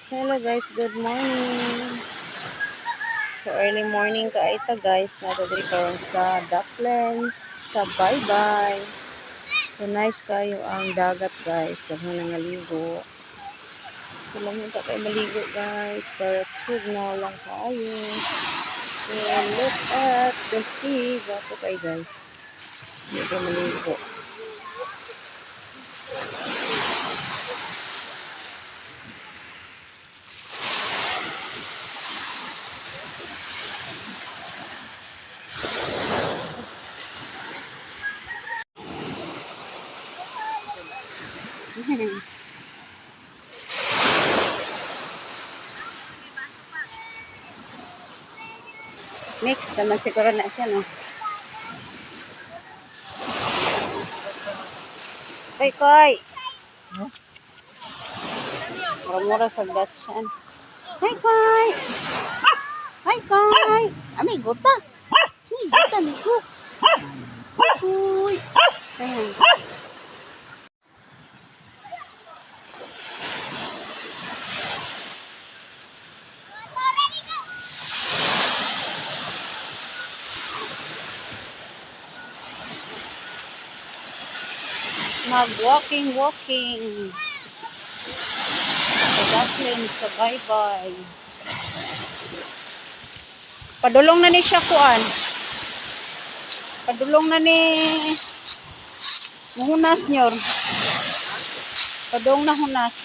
Hello guys, good morning. So early morning ka ita guys, natadiri karon sa Docklands, sa bye-bye. So nice kayo ang dagat guys, daghan nga ligo. So lang ta kay maligo guys, para tubig lang kayo. So look at the sea, gapo kay guys. Dito maligo. Mix naman siguro na siya no. Koy. Mura-mura sa Dachshund. Hi, Koy! Hi, Koy! Amigo ta! Amigo ta, amigo! Uy! Ayan. Mag-walking. Sa Duckling, sa bye-bye. Padulong na ni siya kuan. Padulong na ni hunas nyor. Padung na hunas.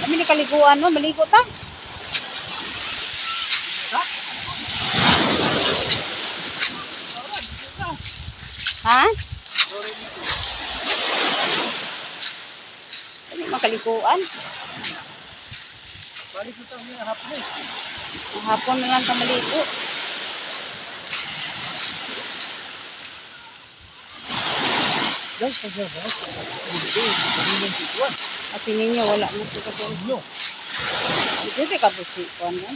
Kami ni kaliguan mo, maligo ta? Ha? Kami makaliguan. Hapon na lang ka maligo. Kasi ninyo wala mo sa kabugnaw. Ito ka busi kuan mo.